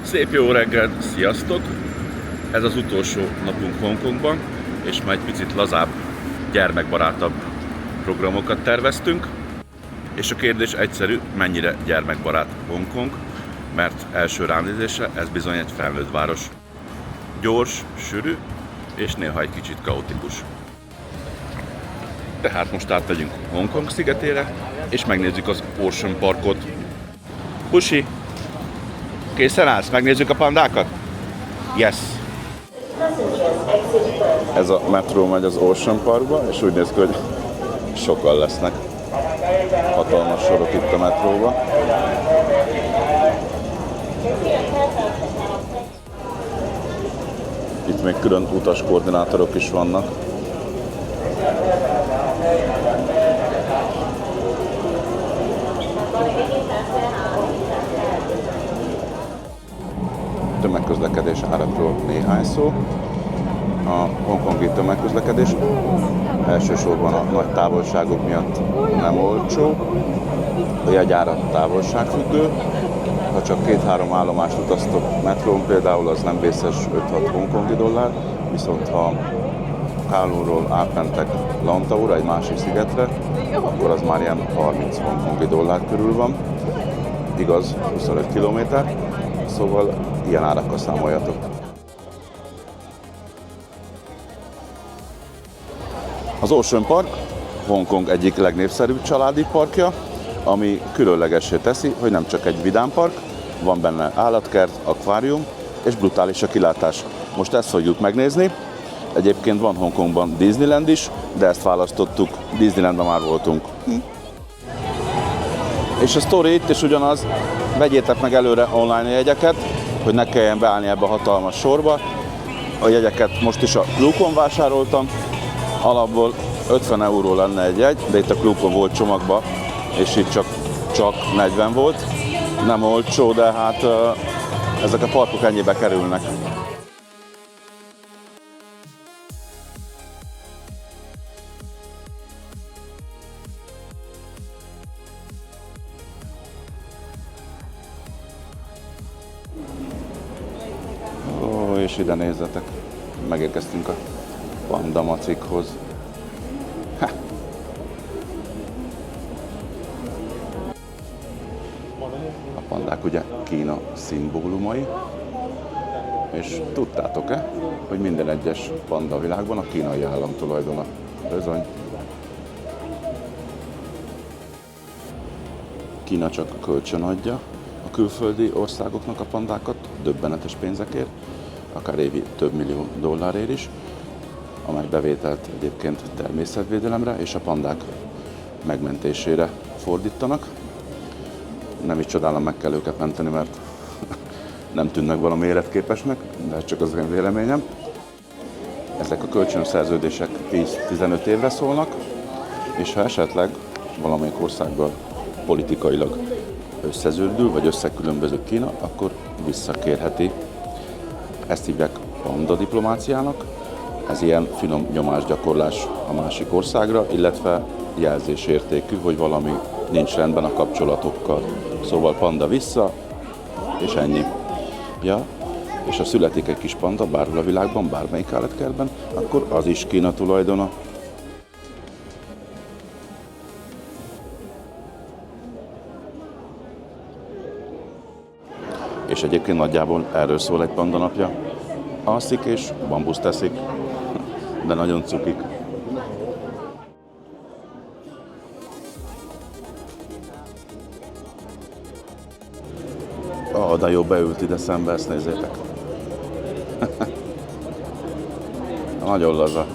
Szép jó reggel, sziasztok! Ez az utolsó napunk Hongkongban, és már egy picit lazább, gyermekbarátabb programokat terveztünk. És a kérdés egyszerű, mennyire gyermekbarát Hongkong, mert első ránézésre ez bizony egy felnőtt város. Gyors, sűrű, és néha egy kicsit kaotikus. Tehát most átmegyünk Hongkong szigetére, és megnézzük az Ocean Parkot. Pusi! Készen állsz? Megnézzük a pandákat? Yes! Ez a metró megy az Ocean Parkba, és úgy néz ki, hogy sokan lesznek. Hatalmas sorok itt a metróba. Itt még külön utaskoordinátorok is vannak. Tömegközlekedés árakról néhány szó. A hongkongi tömegközlekedés elsősorban a nagy távolságok miatt nem olcsó. A jegyára távolságfüggő. Ha csak 2-3 állomást utaztok metrón például, az nem vészes 5-6 hongkongi dollár, viszont ha Kowloonról átmentek Lantaura, egy másik szigetre, akkor az már ilyen 30 hongkongi dollár körül van. Igaz, 25 kilométer, szóval ilyen árakkal számoljatok. Az Ocean Park Hongkong egyik legnépszerűbb családi parkja, ami különlegessé teszi, hogy nem csak egy vidámpark, van benne állatkert, akvárium és brutális a kilátás. Most ezt fogjuk megnézni. Egyébként van Hongkongban Disneyland is, de ezt választottuk, Disneylandben már voltunk. És a sztori itt is ugyanaz, vegyétek meg előre online jegyeket, hogy ne kelljen beállni ebbe a hatalmas sorba. A jegyeket most is a Klookon vásároltam, alapból 50 euró lenne egy jegy, de itt a Klookon volt csomagba, és itt csak 40 volt. Nem olcsó, de hát ezek a parkok ennyibe kerülnek. Ó, és ide nézzetek, megérkeztünk a Panda Macikhoz. A pandák ugye Kína szimbólumai, és tudtátok-e, hogy minden egyes panda a világban a kínai állam tulajdona? Bizony. Kína csak kölcsön adja a külföldi országoknak a pandákat, döbbenetes pénzekért, akár évi több millió dollárért is, amely bevételt egyébként természetvédelemre és a pandák megmentésére fordítanak. Nem is csodálom, meg kell őket menteni, mert nem tűnnek valami életképesnek, de ez csak az én véleményem. Ezek a kölcsönszerződések 10-15 évre szólnak, és ha esetleg valamelyik országgal politikailag összeződül, vagy összekülönböző Kína, akkor visszakérheti. Ezt hívják panda diplomáciának. Ez ilyen finom nyomásgyakorlás a másik országra, illetve jelzésértékű, hogy valami nincs rendben a kapcsolatokkal. Szóval panda vissza, és ennyi. Ja, és ha születik egy kis panda bárhol a világban, bármelyik állatkertben, akkor az is Kína tulajdona. És egyébként nagyjából erről szól egy panda napja. Alszik és bambuszt teszik, de nagyon cukik. De jó, beült ide szembe, ezt nézzétek. Nagyon laza.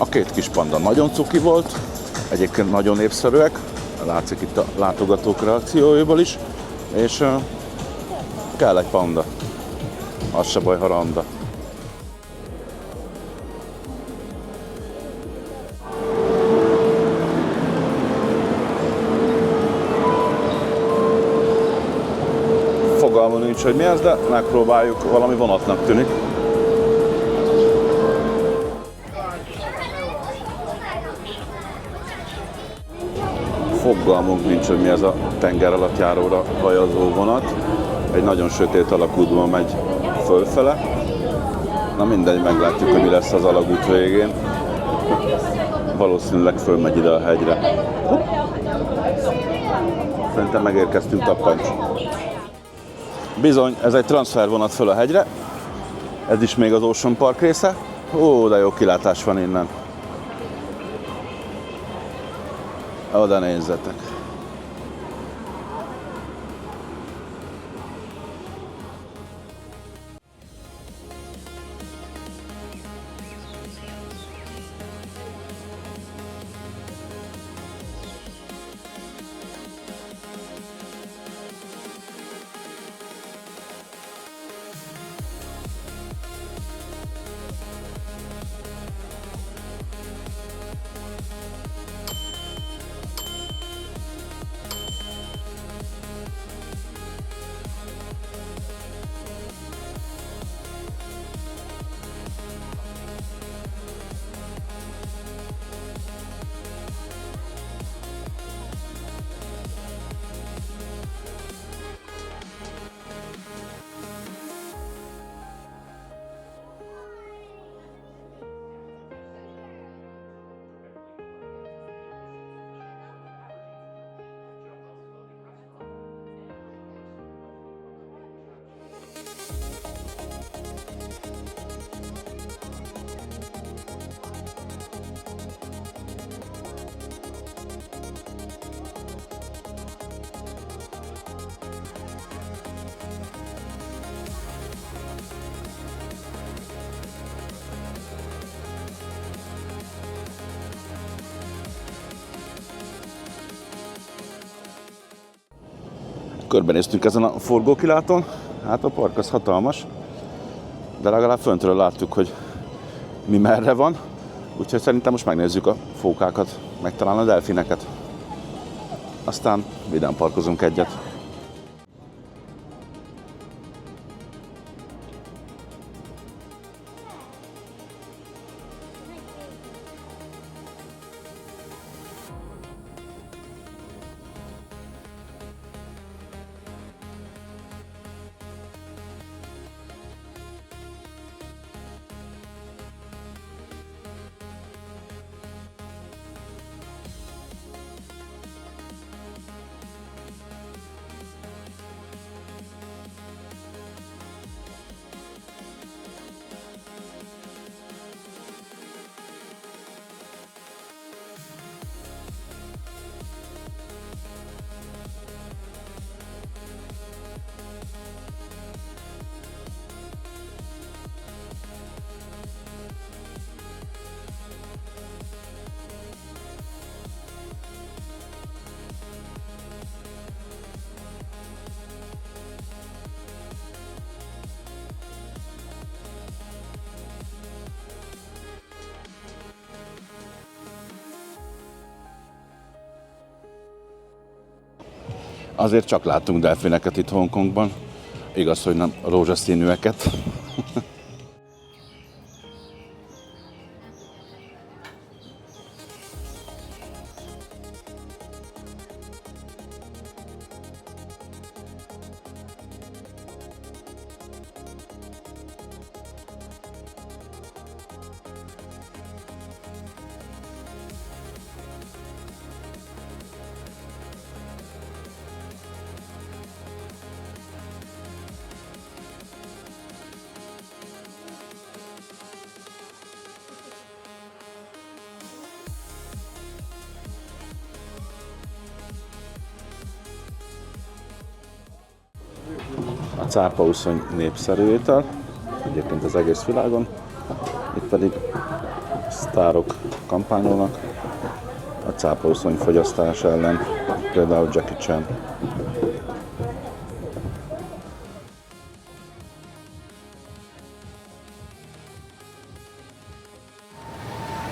A két kis panda nagyon cuki volt, egyébként nagyon népszerűek, látszik itt a látogatók reakcióiból is, és kell egy panda, az se baj, ha randa. Fogalmam nincs, hogy mi ez, de megpróbáljuk, valami vonatnak tűnik. Fogalmunk nincs, hogy mi ez a tenger alatt járóra hajazó vonat. Egy nagyon sötét alagútban megy fölfele. Na mindegy, meglátjuk, hogy mi lesz az alagút végén. Valószínűleg fölmegy ide a hegyre. Szerintem megérkeztünk Tappancs. Bizony, ez egy transfervonat föl a hegyre. Ez is még az Ocean Park része. Ó, de jó kilátás van innen. Oda nézzetek. Körbenéztünk ezen a forgókilátón, hát a park az hatalmas, de legalább föntről láttuk, hogy mi merre van, úgyhogy szerintem most megnézzük a fókákat, meg talán a delfineket. Aztán vidám parkozunk egyet. Azért csak láttunk delfineket itt Hongkongban. Igaz, hogy nem rózsaszínűeket. A cápauszony népszerű étel, egyébként az egész világon, itt pedig sztárok kampányolnak a cápauszony fogyasztás ellen, például Jackie Chan.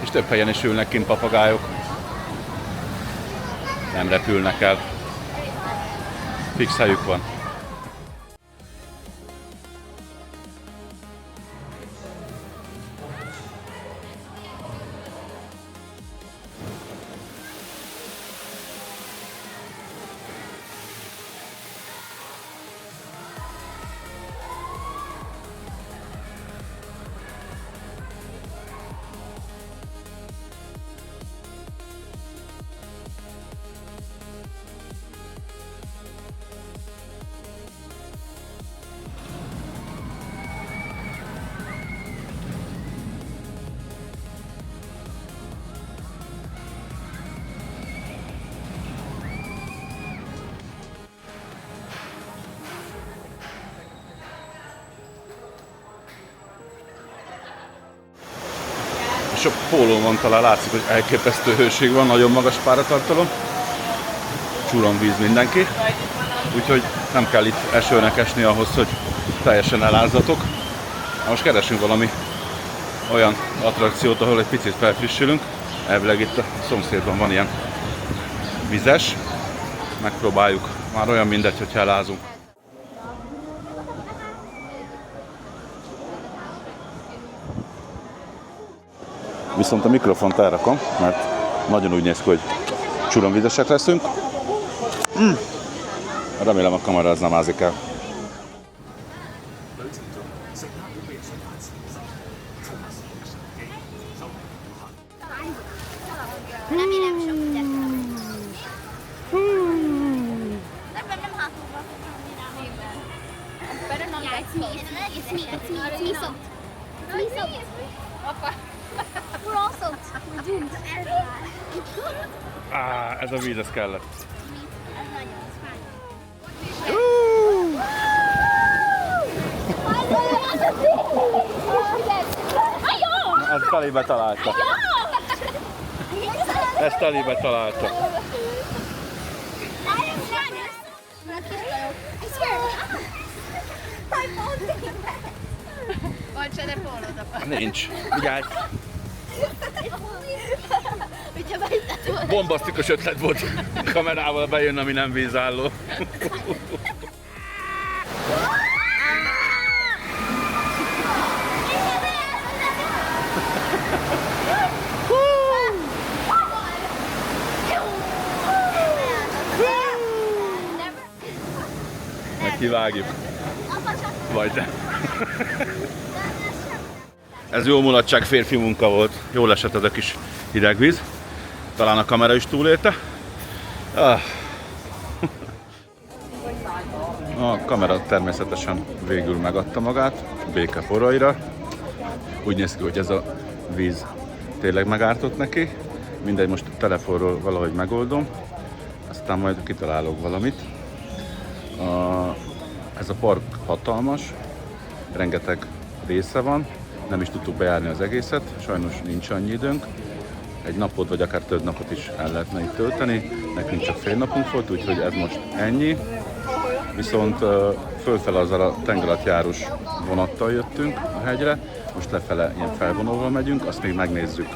És több helyen is ülnek kint papagájok. Nem repülnek el. Fix helyük van. És a pólón talán látszik, hogy elképesztő hőség van, nagyon magas páratartalom. Csuromvíz mindenki. Úgyhogy nem kell itt esőnek esni ahhoz, hogy teljesen elázzatok. Most keresünk valami olyan attrakciót, ahol egy picit felfrissülünk. Elvileg itt a szomszédban van ilyen vizes. Megpróbáljuk. Már olyan mindegy, hogyha elázunk. Viszont a mikrofont elrakom, mert nagyon úgy néz ki, hogy csuromvizesek leszünk. Remélem a kamera az nem ázik el. Ez a víz, ez kellett. Ez telébe találta. Ez telébe találta. Nincs. Vigyázz! Bombasztikus ötlet volt kamerával bejön, ami nem vízálló. Meg kivágjuk. Vagy nem. Ez jó mulatság, férfi munka volt. Jól esett ez a kis hideg víz. Talán a kamera is túlélte. A kamera természetesen végül megadta magát béke poraira. Úgy néz ki, hogy ez a víz tényleg megártott neki. Mindegy, most a telefonról valahogy megoldom. Aztán majd kitalálok valamit. Ez a park hatalmas. Rengeteg része van. Nem is tudtuk bejárni az egészet. Sajnos nincs annyi időnk. Egy napot, vagy akár több napot is el lehetne itt tölteni. Nekünk csak fél napunk volt, úgyhogy ez most ennyi. Viszont fölfele azzal a tengeralattjárós vonattal jöttünk a hegyre. Most lefele ilyen felvonóval megyünk, azt még megnézzük.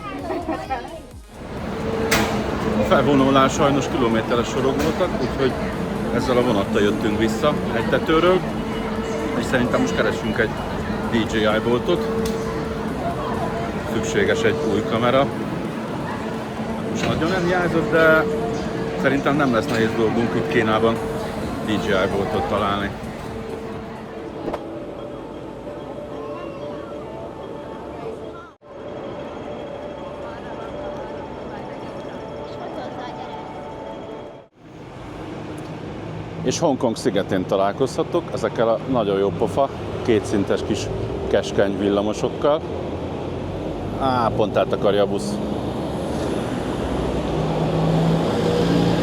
A felvonólán sajnos kilométeres sorok voltak, úgyhogy ezzel a vonattal jöttünk vissza egy tetőről. És szerintem most keresünk egy DJI boltot. Szükséges egy új kamera. Most nagyon nem hiányzott, de szerintem nem lesz nehéz dolgunk itt Kínában DJI boltot találni. És Hongkong szigetén találkozhatok ezekkel a nagyon jó pofa, kétszintes kis keskeny villamosokkal. Pont eltakarja a busz.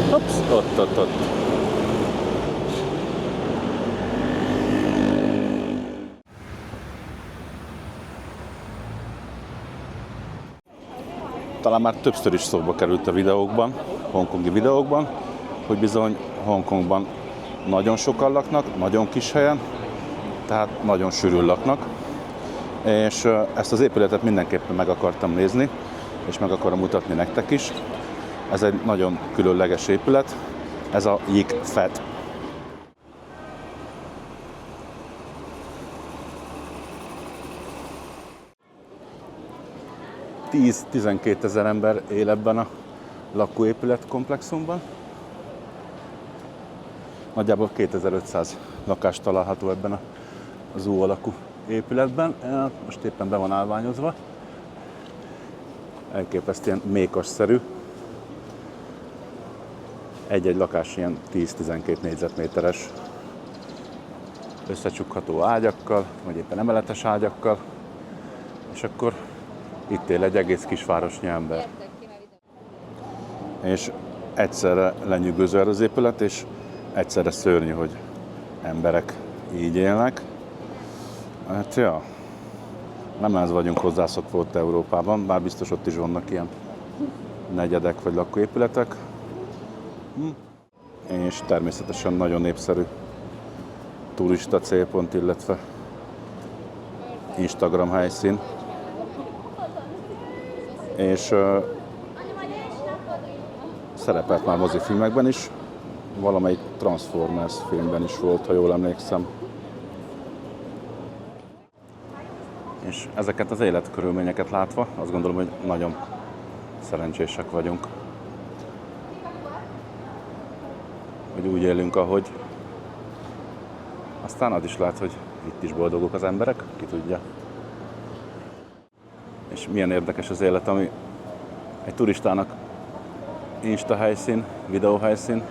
Hops, ott. talán már többször is szóba került a videókban, hongkongi videókban, hogy bizony Hongkongban nagyon sokan laknak, nagyon kis helyen, tehát nagyon sűrűn laknak. És ezt az épületet mindenképpen meg akartam nézni, és meg akarom mutatni nektek is. Ez egy nagyon különleges épület, ez a Yik Fat. 10-12 ezer ember él ebben a lakóépület komplexumban. Nagyjából 2500 lakás található ebben az U alakú épületben. Most éppen be van állványozva. Elképesztően mékosszerű. Egy-egy lakás ilyen 10-12 négyzetméteres, összecsukható ágyakkal, vagy éppen emeletes ágyakkal, és akkor itt él egy egész kisvárosnyi ember. És egyszerre lenyűgöző az épület, és egyszerre szörnyű, hogy emberek így élnek. Hát ja, nem ez vagyunk hozzászokva ott Európában, bár biztos ott is vannak ilyen negyedek vagy lakóépületek. És természetesen nagyon népszerű turista célpont, illetve Instagram helyszín. És szerepelt már mozifilmekben is, valamelyik Transformers filmben is volt, ha jól emlékszem. És ezeket az életkörülményeket látva azt gondolom, hogy nagyon szerencsések vagyunk, hogy úgy élünk, ahogy. Aztán az is lehet, hogy itt is boldogok az emberek, ki tudja. És milyen érdekes az élet, ami egy turistának Insta helyszín, videó helyszín,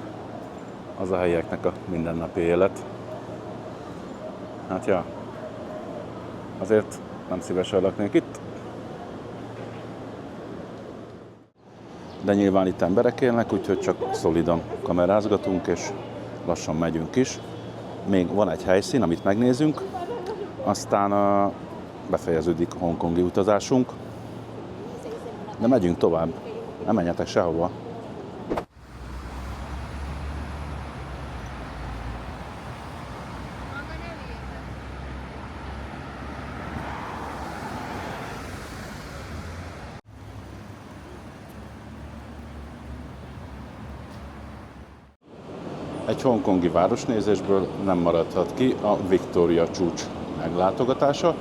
az a helyieknek a mindennapi élet. Hát ja, azért nem szívesen laknék itt. De nyilván itt emberek élnek, úgyhogy csak szolidan kamerázgatunk, és lassan megyünk is. Még van egy helyszín, amit megnézünk, aztán befejeződik a hongkongi utazásunk. De megyünk tovább, nem menjetek sehova. Egy hongkongi városnézésből nem maradhat ki a Victoria csúcs meglátogatása.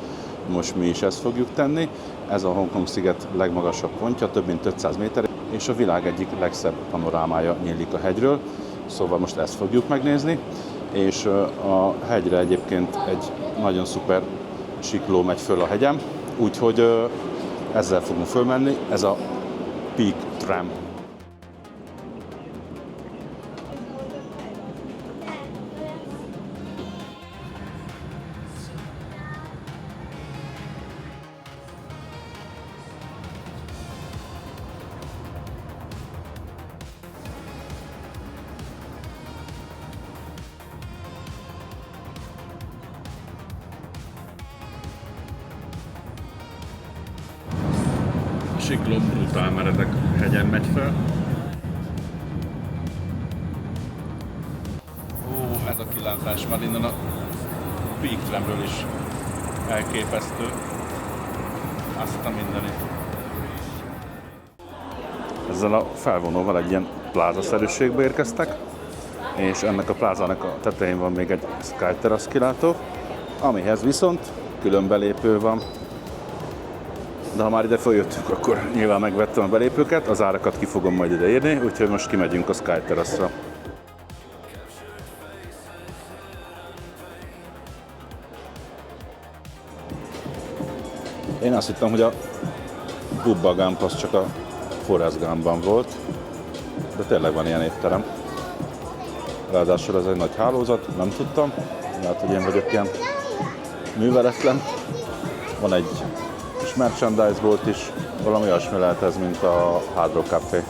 Most mi is ezt fogjuk tenni. Ez a Hongkong-sziget legmagasabb pontja, több mint 500 méter, és a világ egyik legszebb panorámája nyílik a hegyről. Szóval most ezt fogjuk megnézni, és a hegyre egyébként egy nagyon szuper sikló megy föl a hegyem, úgyhogy ezzel fogunk fölmenni, ez a Peak Tram. Sikló brutál meredek hegyen megy fel. Ó, ez a kilátás már innen a Peak Tramről is elképesztő. Azt a mindenit. Ezzel a felvonóval egy ilyen plázaszerűségbe érkeztek, és ennek a plázának a tetején van még egy Skyterrace kilátó, amihez viszont külön belépő van. De ha már ide feljöttünk, akkor nyilván megvettem a belépőket, az árakat ki fogom majd ide írni, úgyhogy most kimegyünk a Skyterrace-ra. Én azt hittem, hogy a Bubba Gump az csak a Forrest Gumpban volt, de tényleg van ilyen étterem. Ráadásul ez egy nagy hálózat, nem tudtam, lehet, hogy én vagyok ilyen műveletlen. Van egy kis merchandise bolt is, valami olyasmi lehet ez, mint a Hard Rock Café.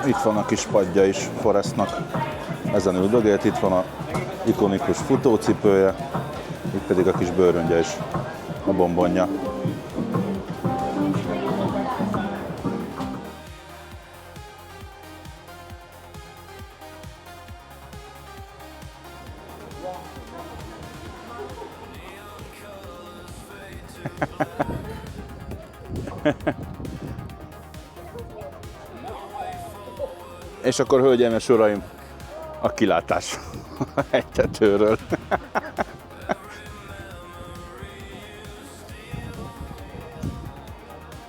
Itt van a kis padja is Forrestnak, ezen üldögélt, itt van a ikonikus futócipője, itt pedig a kis bőröngye is, a bombonja. És akkor, hölgyeim és uraim, a kilátás a hegytetőről.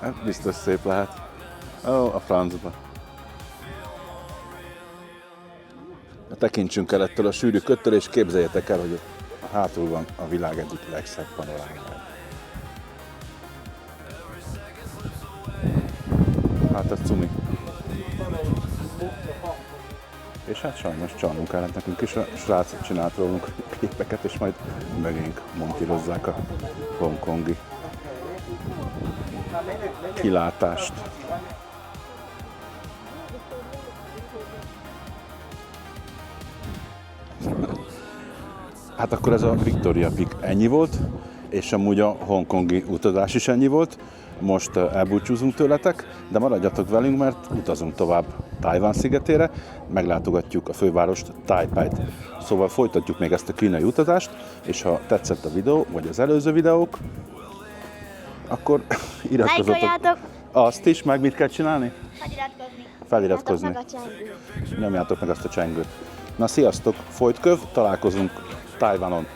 Hát biztos szép lehet. Ó, a francba. Tekintsünk el ettől a sűrű köttől, és képzeljétek el, hogy hátul van a világ egyik legszebb panorámája. Hát ez cumi. És hát sajnos csalnunk kellett nekünk is, a srác csinált rólunk képeket, és majd megint montírozzák a hongkongi kilátást. Hát akkor ez a Victoria Peak ennyi volt, és amúgy a hongkongi utazás is ennyi volt. Most elbúcsúzunk tőletek, de maradjatok velünk, mert utazunk tovább Tajvan szigetére, meglátogatjuk a fővárost, Taipeit. Szóval folytatjuk még ezt a kínai utazást, és ha tetszett a videó, vagy az előző videók, akkor iratkozzatok. Lájkoljátok! Azt is, meg mit kell csinálni? Feliratkozni. Feliratkozni. Nyomjátok meg a csengőt. Nyomjátok meg azt a csengőt. Na sziasztok, folytköv, találkozunk Tajvanon.